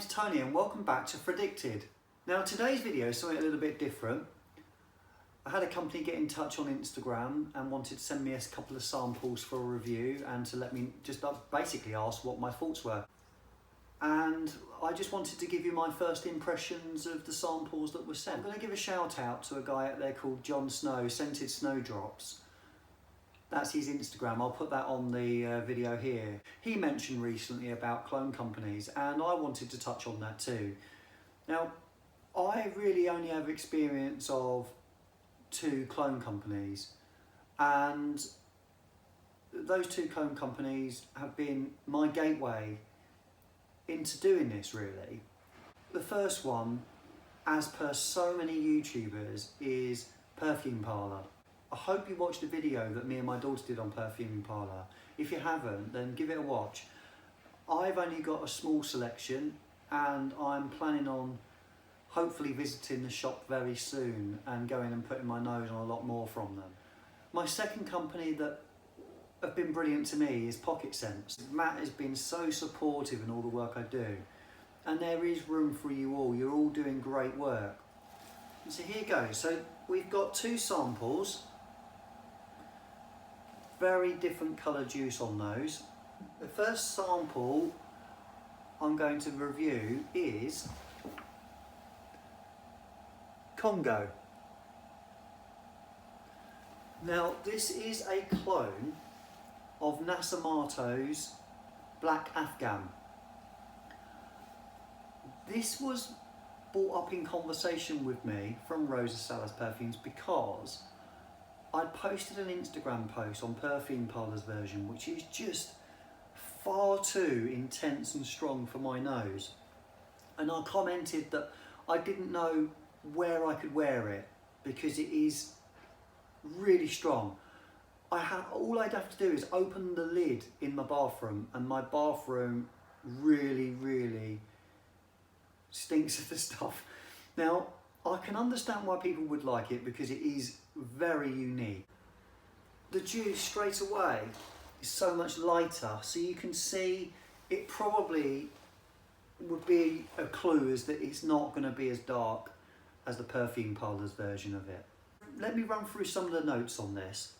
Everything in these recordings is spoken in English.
name's Tony and welcome back to Predicted. Now today's video is something a little bit different. I had a company get in touch on Instagram and wanted to send me a couple of samples for a review and to let me just basically ask what my thoughts were. And I just wanted to give you my first impressions of the samples that were sent. I'm going to give a shout out to a guy out there called John Snow, Scented Snowdrops. That's his Instagram. I'll put that on the video here. He mentioned recently about cologne companies and I wanted to touch on that too. Now, I really only have experience of 2 cologne companies, and those 2 cologne companies have been my gateway into doing this really. The first one, as per so many YouTubers, is Perfume Parlour. I hope you watched the video that me and my daughter did on Perfume Parlour. If you haven't, then give it a watch. I've only got a small selection and I'm planning on hopefully visiting the shop very soon and going and putting my nose on a lot more from them. My second company that have been brilliant to me is Pocket Scents. Matt has been so supportive in all the work I do, and there is room for you all. You're all doing great work. So here goes. So we've got 2 samples. Very different colour juice on those. The first sample I'm going to review is Congo. Now this is a clone of Nasomatto's Black Afghan. This was brought up in conversation with me from Rosa Salas Perfumes because I posted an Instagram post on Perfume Parlour's version, which is just far too intense and strong for my nose. And I commented that I didn't know where I could wear it because it is really strong. All I'd have to do is open the lid in my bathroom, and my bathroom really stinks of the stuff. Now, I can understand why people would like it because it is very unique. The juice straight away is so much lighter, so you can see it probably would be a clue as that it's not going to be as dark as the Perfume Parlour's version of it. Let me run through some of the notes on this.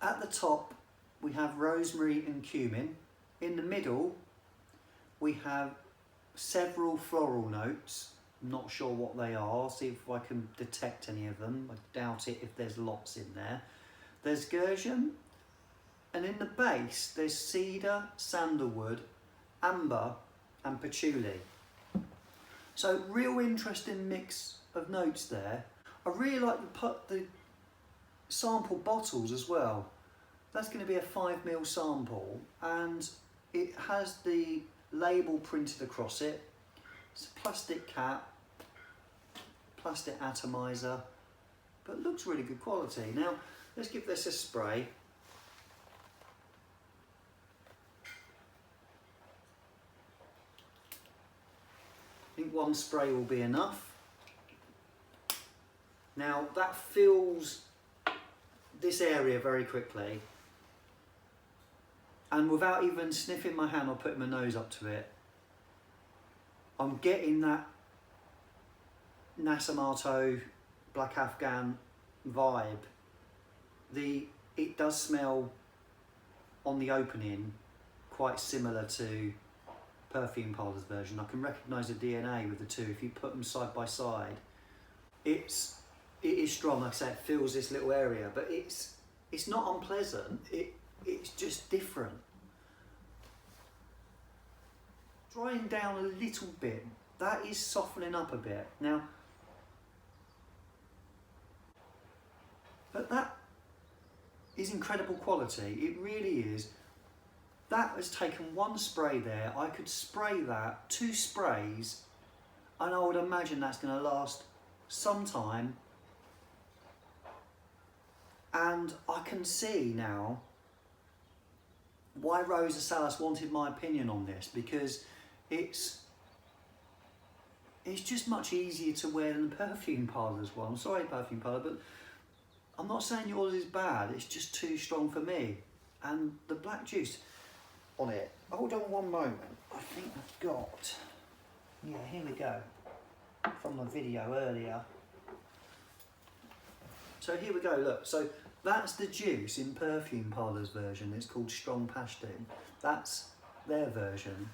At the top we have rosemary and cumin. In the middle we have several floral notes. I'm not sure what they are. I'll see if I can detect any of them. I doubt it if there's lots in there. There's gentian, and in the base there's cedar, sandalwood, amber and patchouli. So real interesting mix of notes there. I really like the sample bottles as well. That's going to be a 5 ml sample and it has the label printed across it. It's a plastic cap, plastic atomizer, but looks really good quality. Now let's give this a spray. I think 1 spray will be enough. Now that fills this area very quickly, and without even sniffing my hand or putting my nose up to it, I'm getting that Nasomatto Black Afghan vibe. It does smell on the opening quite similar to Perfume Parlour's version. I can recognise the DNA with the 2 if you put them side by side. It is strong, like I said, it fills this little area, but it's not unpleasant, it's just different. Drying down a little bit, that is softening up a bit. Now, but that is incredible quality, it really is. That has taken 1 spray there. I could spray that, 2 sprays, and I would imagine that's going to last some time. And I can see now why Rosa Salas wanted my opinion on this, because it's just much easier to wear than the Perfume Parlour's one. I'm sorry, Perfume Parlour, but I'm not saying yours is bad, it's just too strong for me. And the black juice on it, hold on one moment, I think I've got Yeah, here we go, from the video earlier. So here we go, look, so that's the Juice in Perfume Parlour's version. It's called Strong Passion. That's their version.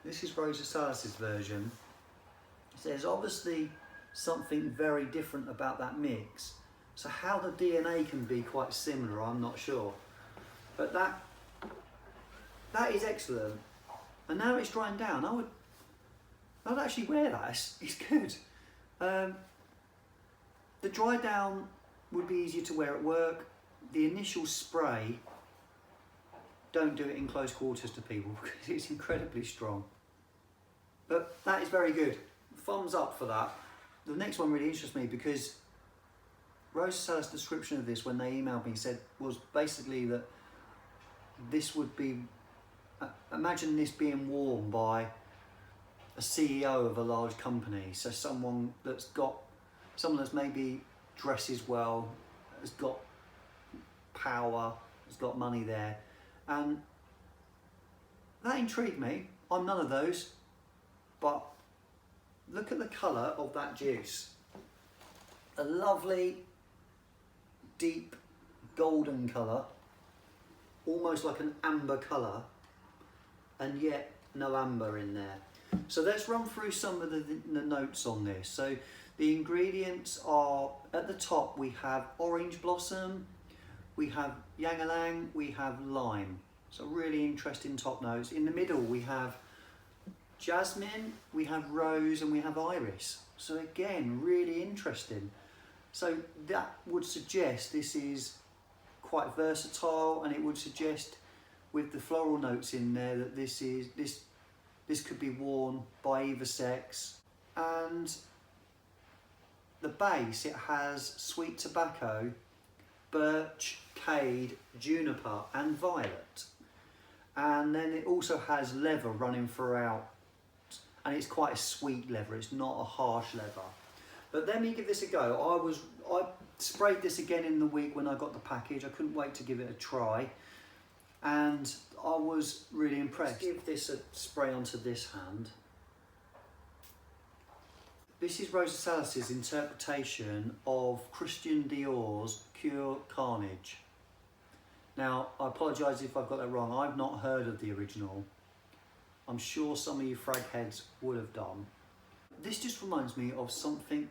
This is Rosa Salas' version. So there's obviously something very different about that mix. So how the DNA can be quite similar, I'm not sure. But that is excellent. And now it's drying down, I'd actually wear that, it's good. The dry down would be easier to wear at work. The initial spray, don't do it in close quarters to people because it's incredibly strong. But that is very good. Thumbs up for that. The next one really interests me because Rosa Salas' description of this when they emailed me was basically that this would be, imagine this being worn by a CEO of a large company. So someone that's maybe dresses well, has got power, has got money there. And that intrigued me. I'm none of those, but look at the colour of that Juice. A lovely, deep golden colour, almost like an amber colour, and yet no amber in there. So let's run through some of the notes on this. So the ingredients are, at the top we have orange blossom, we have ylang-ylang, we have lime. So really interesting top notes. In the middle we have jasmine, we have rose, and we have iris. So again, really interesting. So that would suggest this is quite versatile, and it would suggest with the floral notes in there that this could be worn by either sex. And the base, it has sweet tobacco, birch, cade, juniper and violet. And then it also has leather running throughout, and it's quite a sweet leather, it's not a harsh leather. But let me give this a go. I sprayed this again in the week when I got the package. I couldn't wait to give it a try, and I was really impressed. Let's give this a spray onto this hand. This is Rosa Salas' interpretation of Christian Dior's Cuir Cannage. Now, I apologise if I've got that wrong. I've not heard of the original. I'm sure some of you frag heads would have done. This just reminds me of something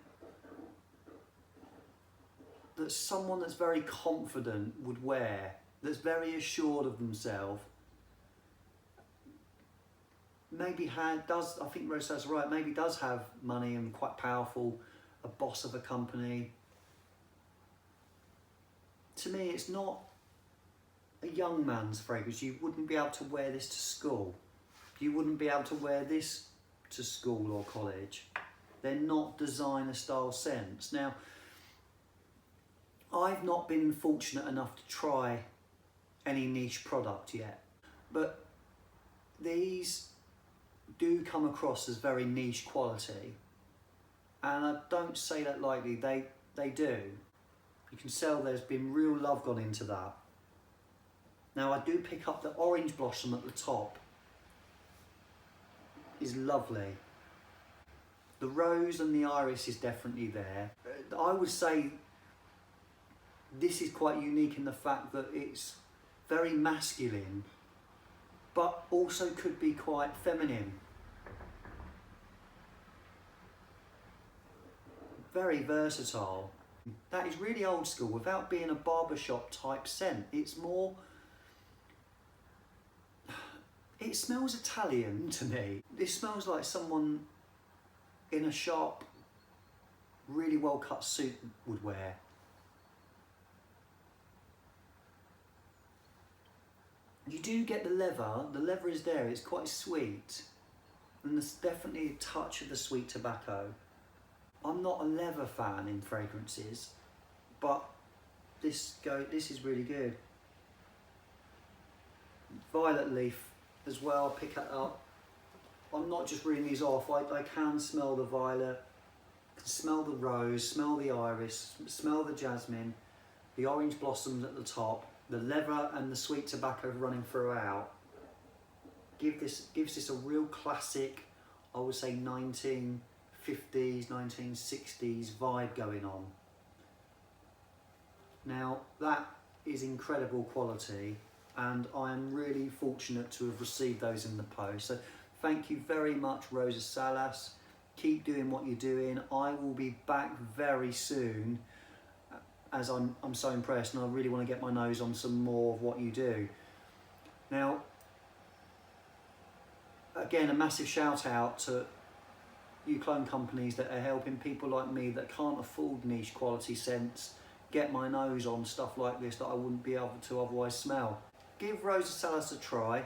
that someone that's very confident would wear, that's very assured of themselves. Maybe I think Rosa Salas right, maybe does have money and quite powerful, a boss of a company. To me, it's not a young man's fragrance. You wouldn't be able to wear this to school. You wouldn't be able to wear this to school or college. They're not designer style scents. Now, I've not been fortunate enough to try any niche product yet, but these do come across as very niche quality, and I don't say that lightly. They do. You can tell there's been real love gone into that. Now, I do pick up the orange blossom at the top. Is lovely. The rose and the iris is definitely there. I would say this is quite unique in the fact that it's very masculine, but also could be quite feminine. Very versatile. That is really old school without being a barbershop type scent. It's more, it smells Italian to me. This smells like someone in a sharp, really well cut suit would wear. You do get the leather is there, it's quite sweet, and there's definitely a touch of the sweet tobacco. I'm not a leather fan in fragrances, but this is really good. Violet leaf as well, pick that up. I'm not just reading these off, I can smell the violet, can smell the rose, smell the iris, smell the jasmine, the orange blossoms at the top, the leather and the sweet tobacco running throughout. Gives this a real classic I would say 1950s, 1960s vibe going on. Now that is incredible quality, and I am really fortunate to have received those in the post. So thank you very much, Rosa Salas. Keep doing what you're doing. I will be back very soon, as I'm so impressed, and I really want to get my nose on some more of what you do. Now, again, a massive shout out to you clone companies that are helping people like me that can't afford niche quality scents get my nose on stuff like this that I wouldn't be able to otherwise smell. Give Rosa Salas a try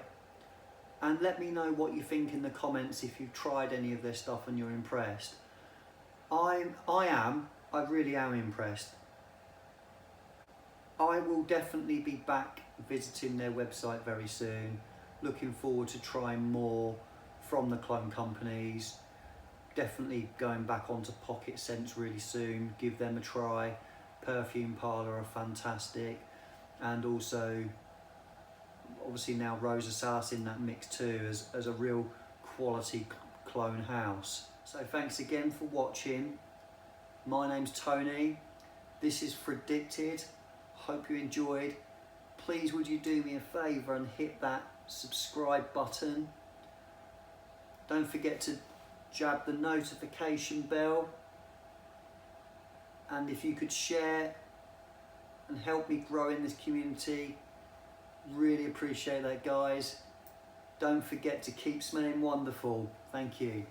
and let me know what you think in the comments if you've tried any of their stuff and you're impressed. I really am impressed. I will definitely be back visiting their website very soon. Looking forward to trying more from the clone companies. Definitely going back onto Pocket Scents really soon. Give them a try. Perfume Parlour are fantastic, and also obviously now Rosa Salas in that mix too as a real quality clone house. So thanks again for watching. My name's Tony. This is Predicted. Hope you enjoyed. Please would you do me a favour and hit that subscribe button. Don't forget to jab the notification bell, and if you could share and help me grow in this community, really appreciate that, guys. Don't forget to keep smelling wonderful. Thank you.